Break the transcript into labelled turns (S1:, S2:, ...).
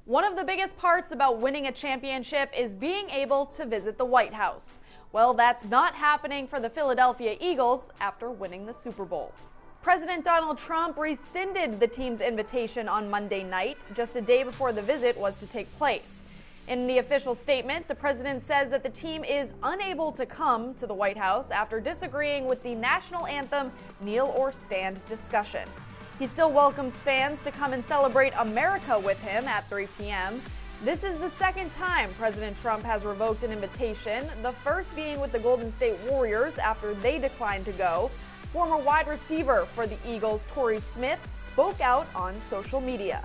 S1: One of the biggest parts about winning a championship is being able to visit the White House. Well, that's not happening for the Philadelphia Eagles after winning the Super Bowl. President Donald Trump rescinded the team's invitation on Monday night, just a day before the visit was to take place. In the official statement, the president says that the team is unable to come to the White House after disagreeing with the national anthem kneel or stand discussion. He still welcomes fans to come and celebrate America with him at 3 p.m. This is the second time President Trump has revoked an invitation, the first being with the Golden State Warriors after they declined to go. Former wide receiver for the Eagles, Torrey Smith, spoke out on social media.